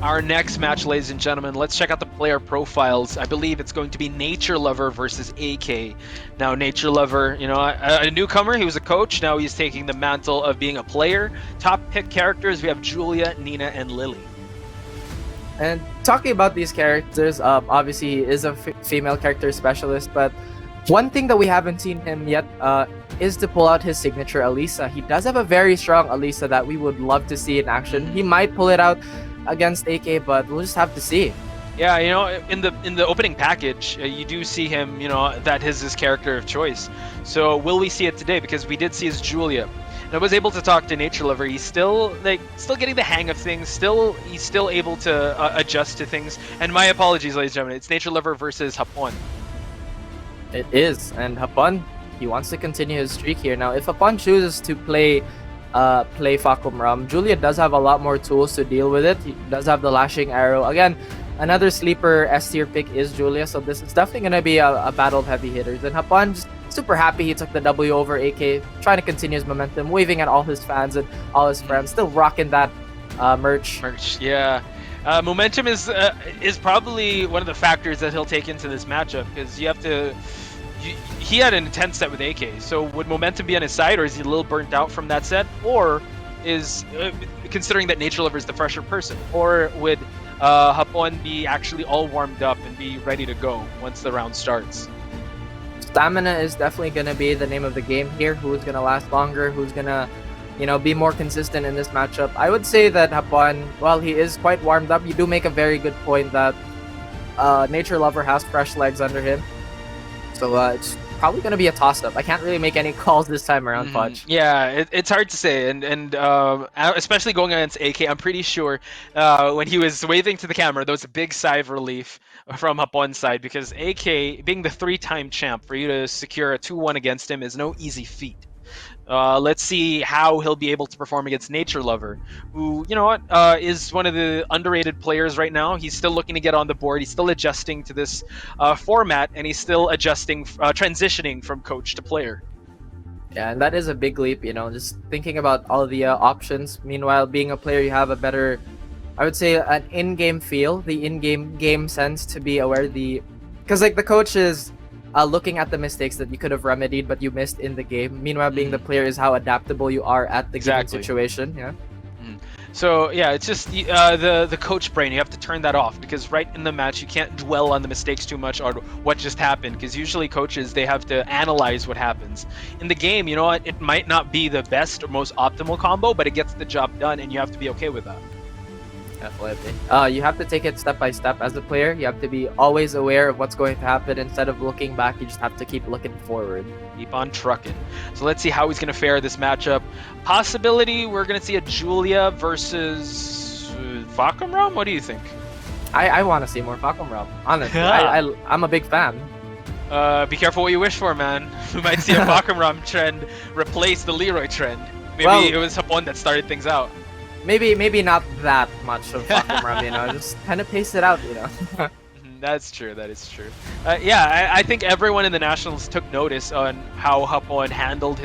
Our next match, ladies and gentlemen, let's check out the player profiles. I believe it's going to be NatureLover versus AK. Now, NatureLover, you know, a newcomer, he was a coach. Now he's taking the mantle of being a player. Top pick characters, we have Julia, Nina, and Lily. And talking about these characters, obviously he is a female character specialist, but one thing that we haven't seen him yet is to pull out his signature Alisa. He does have a very strong Alisa that we would love to see in action. He might pull it out against AK, but we'll just have to see. Yeah, you know, in the opening package, you do see him, you know, that is his character of choice. So will we see it today? Because we did see his Julia. And I was able to talk to NatureLover. He's still getting the hang of things. He's still able to adjust to things. And my apologies, ladies and gentlemen. It's NatureLover versus Hapon. It is, and Hapon, he wants to continue his streak here. Now, if Hapon chooses to play Fakum Ram, Julia does have a lot more tools to deal with it. He does have the Lashing Arrow. Again, another sleeper S tier pick is Julia, so this is definitely going to be a battle of heavy hitters. And Hapon just super happy he took the W over AK, trying to continue his momentum, waving at all his fans and all his friends, still rocking that merch. Yeah. Momentum is probably one of the factors that he'll take into this matchup, because you have to. He had an intense set with AK, so would momentum be on his side, or is he a little burnt out from that set, or is considering that NatureLover is the fresher person, or would Hapon be actually all warmed up and be ready to go once the round starts? Stamina is definitely going to be the name of the game here. Who's going to last longer? Who's going to, you know, be more consistent in this matchup? I would say that Hapon, while he is quite warmed up, you do make a very good point that NatureLover has fresh legs under him. So it's probably going to be a toss-up. I can't really make any calls this time around, Podge. Yeah, it's hard to say, and especially going against AK, I'm pretty sure when he was waving to the camera, there was a big sigh of relief from Hapon's side, because AK, being the 3-time champ, for you to secure a 2-1 against him is no easy feat. Let's see how he'll be able to perform against NatureLover, who, you know what, is one of the underrated players right now. He's still looking to get on the board. He's still adjusting to this format, and he's still adjusting, transitioning from coach to player. Yeah, and that is a big leap, you know, just thinking about all the options. Meanwhile, being a player, you have a better, I would say, an in-game feel, the in-game game sense to be aware because like the coach is looking at the mistakes that you could have remedied but you missed in the game. Meanwhile, being the player is how adaptable you are at the given situation. Yeah. So yeah, it's just the coach brain. You have to turn that off, because right in the match you can't dwell on the mistakes too much or what just happened, because usually coaches, they have to analyze what happens. In the game, you know what, it might not be the best or most optimal combo, but it gets the job done, and you have to be okay with that. Definitely. You have to take it step by step as a player. You have to be always aware of what's going to happen. Instead of looking back, you just have to keep looking forward. Keep on trucking. So let's see how he's going to fare this matchup. Possibility, we're going to see a Julia versus Fakum Ram? What do you think? I want to see more Fakum Ram, honestly. I'm a big fan. Be careful what you wish for, man. We might see a Fakum Ram trend replace the Leroy trend. Maybe it was Hapon that started things out. Maybe not that much of Fakum Ram, you know, just kind of pace it out, you know. That's true. That is true. Yeah, I think everyone in the Nationals took notice on how Hapon handled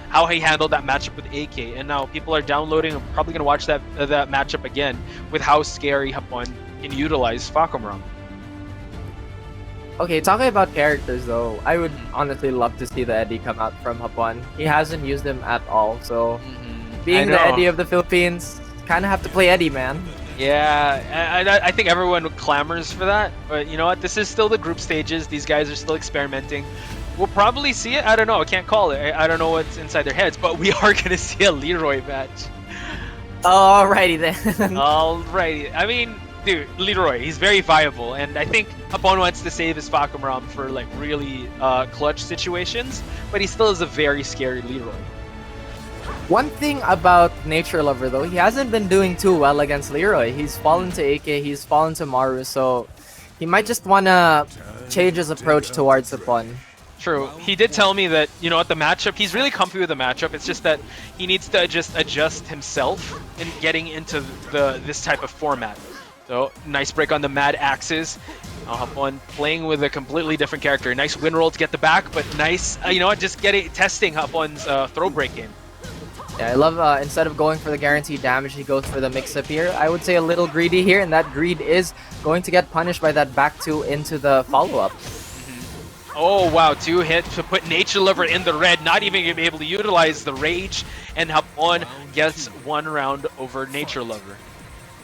how he handled that matchup with AK, and now people are downloading and probably gonna watch that matchup again with how scary Hapon can utilize Fakum Ram. Okay, talking about characters though, I would honestly love to see the Eddie come out from Hapon. He hasn't used him at all, so being the Eddie of the Philippines, kind of have to play Eddie, man. Yeah, I think everyone clamors for that, but you know what? This is still the group stages. These guys are still experimenting. We'll probably see it. I don't know. I can't call it. I don't know what's inside their heads, but we are gonna see a Leroy match. Alrighty then. Alrighty. I mean, dude, Leroy, he's very viable, and I think Hapon wants to save his Fakum Ram for like really clutch situations, but he still is a very scary Leroy. One thing about NatureLover though, he hasn't been doing too well against Leroy. He's fallen to AK, he's fallen to Maru, so he might just wanna change his approach towards Hapon. True. He did tell me that, you know, at the matchup, he's really comfy with the matchup. It's just that he needs to just adjust himself in getting into this type of format. So, nice break on the Mad Axes. Hapon playing with a completely different character. Nice win roll to get the back, but nice, you know what, just testing Hapon's throw break game. Yeah, I love instead of going for the guaranteed damage, he goes for the mix-up here. I would say a little greedy here, and that greed is going to get punished by that back two into the follow-up. Oh wow, 2 hits to put NatureLover in the red, not even gonna be able to utilize the rage, and Hapon gets 1 round over NatureLover.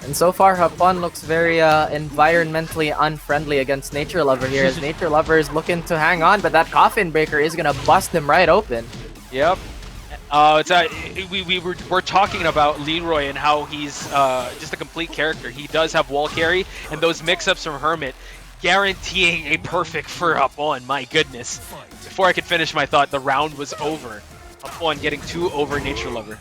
And so far, Hapon looks very environmentally unfriendly against NatureLover here, as NatureLover is looking to hang on, but that coffin breaker is gonna bust him right open. Yep. We're talking about Leroy and how he's just a complete character. He does have wall carry, and those mix-ups from Hermit guaranteeing a perfect for Hapon. My goodness. Before I could finish my thought, the round was over. Hapon getting 2 over NatureLover.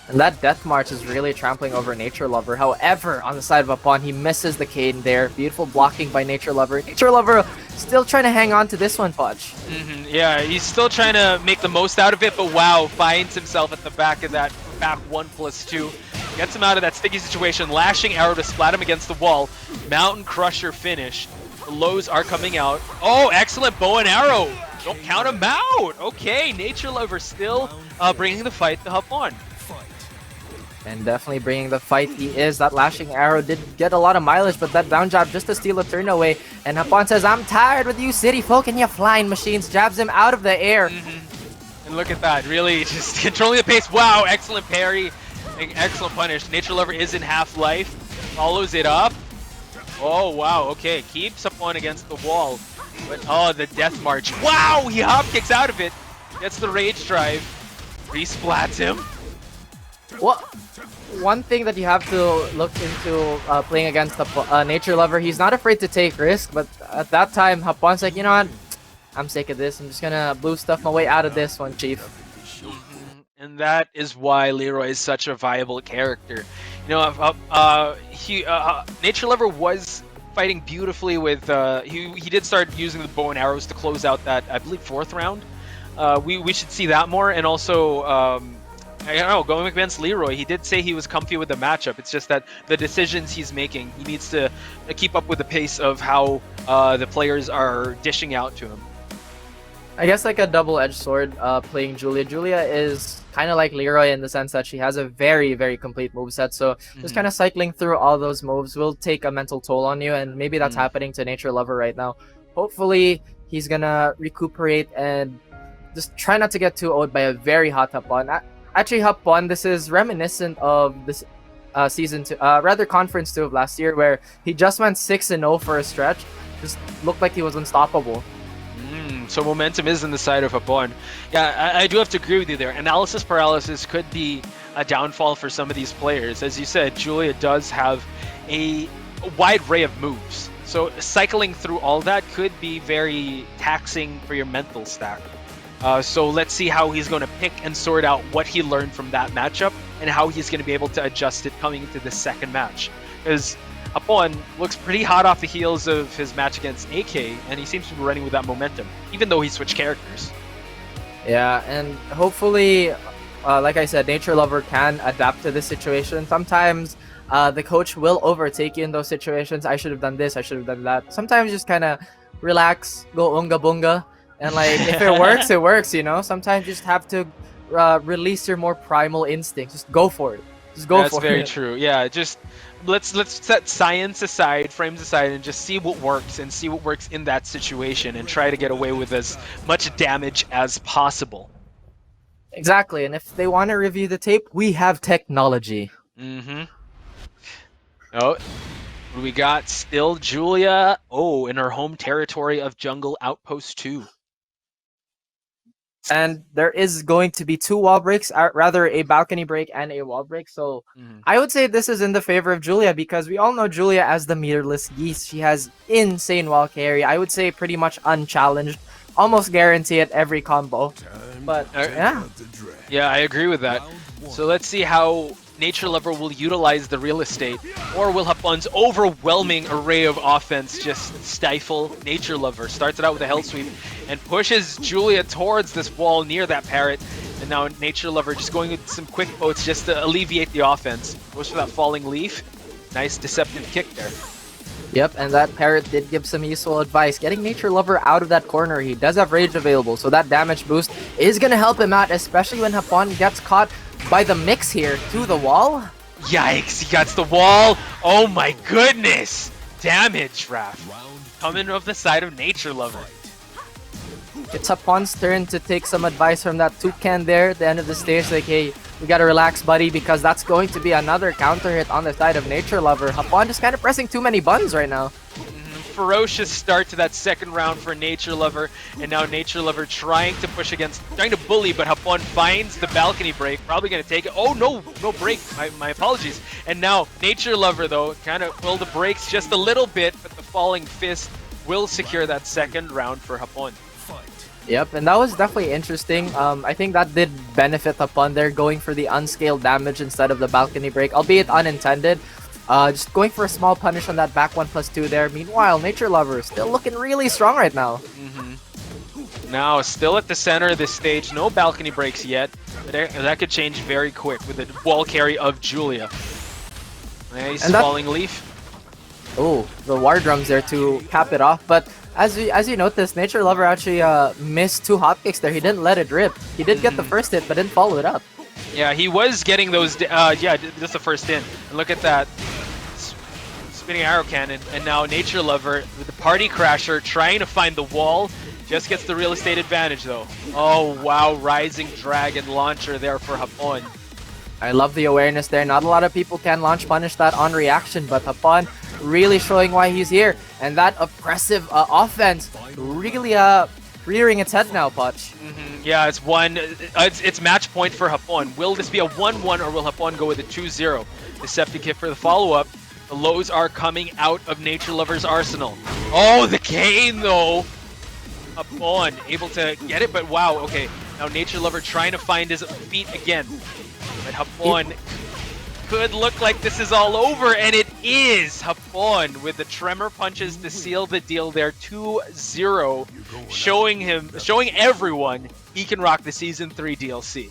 And that Death March is really trampling over NatureLover. However, on the side of Hapon, he misses the cane there. Beautiful blocking by NatureLover. NatureLover still trying to hang on to this one, Podge. Yeah, he's still trying to make the most out of it, but wow, finds himself at the back of that back 1+2. Gets him out of that sticky situation. Lashing arrow to splat him against the wall. Mountain Crusher finish. The lows are coming out. Oh, excellent bow and arrow. Don't count him out. Okay, NatureLover still bringing the fight to Hapon. And definitely bringing the fight he is. That lashing arrow did get a lot of mileage, but that down jab just to steal a turn away. And Hapon says, I'm tired with you city folk and your flying machines. Jabs him out of the air. And look at that, really just controlling the pace. Wow, excellent parry. Excellent punish. NatureLover is in half-life. Follows it up. Oh, wow, okay. Keeps Hapon against the wall. But, oh, the Death March. Wow, he hop kicks out of it. Gets the Rage Drive. Resplats him. Well, one thing that you have to look into playing against the NatureLover, he's not afraid to take risk, but at that time, Hapon's like, you know what? I'm sick of this. I'm just gonna blue stuff my way out of this one, Chief. And that is why Leroy is such a viable character. You know, NatureLover was fighting beautifully with. He did start using the bow and arrows to close out that, I believe, 4th round. We should see that more, and also. I don't know, going against Leroy, he did say he was comfy with the matchup. It's just that the decisions he's making, he needs to keep up with the pace of how the players are dishing out to him. I guess like a double-edged sword playing Julia. Julia is kind of like Leroy in the sense that she has a very, very complete moveset. So just kind of cycling through all those moves will take a mental toll on you. And maybe that's happening to NatureLover right now. Hopefully, he's going to recuperate and just try not to get too owed by a very hot Hapon. Actually, Hapon, this is reminiscent of this season 2, rather conference 2 of last year, where he just went 6-0 for a stretch. Just looked like he was unstoppable. So momentum is in the side of Hapon. Yeah, I do have to agree with you there. Analysis paralysis could be a downfall for some of these players. As you said, Julia does have a wide array of moves. So cycling through all that could be very taxing for your mental stack. So let's see how he's going to pick and sort out what he learned from that matchup and how he's going to be able to adjust it coming into the second match. Because Hapon looks pretty hot off the heels of his match against AK, and he seems to be running with that momentum, even though he switched characters. Yeah, and hopefully, like I said, NatureLover can adapt to this situation. Sometimes the coach will overtake you in those situations. I should have done this, I should have done that. Sometimes just kind of relax, go unga bunga. And like, if it works, it works, you know? Sometimes you just have to release your more primal instincts. Just go for it. Just go for it. That's very true. Yeah, just let's set science aside, frames aside, and just see what works and see what works in that situation and try to get away with as much damage as possible. Exactly. And if they want to review the tape, we have technology. Oh, we got still Julia, in her home territory of Jungle Outpost 2. And there is going to be 2 wall breaks, rather a balcony break and a wall break. So I would say this is in the favor of Julia because we all know Julia as the meterless geese. She has insane wall carry. I would say pretty much unchallenged. Almost guarantee at every combo. But yeah. Yeah, I agree with that. So let's see how NatureLover will utilize the real estate, or will Hapon's overwhelming array of offense just stifle NatureLover? Starts it out with a hell sweep and pushes Julia towards this wall near that parrot, and now NatureLover just going with some quick boats just to alleviate the offense. Goes for that falling leaf. Nice deceptive kick there. Yep, and that parrot did give some useful advice. Getting NatureLover out of that corner, he does have rage available, so that damage boost is going to help him out, especially when Hapon gets caught by the mix here to the wall. Yikes, he gets the wall. Oh my goodness. Damage, Raph. Coming off the side of NatureLover. It's Hapon's turn to take some advice from that toucan there at the end of the stage. Like, hey, we gotta relax, buddy, because that's going to be another counter hit on the side of NatureLover. Hapon just kind of pressing too many buttons right now. Ferocious start to that second round for NatureLover, and now NatureLover trying to bully, but Hapon finds the balcony break, probably going to take it. Oh no, no break, my apologies. And now NatureLover though, kind of pulled the brakes just a little bit, but the falling fist will secure that second round for Hapon. Yep, and that was definitely interesting. I think that did benefit Hapon there, going for the unscaled damage instead of the balcony break, albeit unintended. Just going for a small punish on that back 1+2 there. Meanwhile, NatureLover still looking really strong right now. Now, still at the center of this stage, no balcony breaks yet, but that could change very quick with the wall carry of Julia. Nice falling leaf. Oh, the war drums there to cap it off, but as you notice, NatureLover actually missed 2 hotkicks there. He didn't let it rip. He did get the first hit, but didn't follow it up. Yeah, he was getting those, yeah, just the first in. And look at that. Spinning arrow cannon, and now NatureLover with the party crasher trying to find the wall, just gets the real estate advantage though. Oh wow, rising dragon launcher there for Hapon. I love the awareness there. Not a lot of people can launch punish that on reaction, but Hapon really showing why he's here, and that oppressive offense really rearing its head now, Potch. Yeah, it's match point for Hapon. Will this be a 1-1 or will Hapon go with a 2-0? Deceptive hit for the follow-up. The lows are coming out of NatureLover's arsenal. Oh, the cane though! Hapon able to get it, but wow, okay. Now NatureLover trying to find his feet again. But Hapon could look like this is all over, and it is! Hapon with the tremor punches to seal the deal there, 2-0, showing everyone he can rock the Season 3 DLC.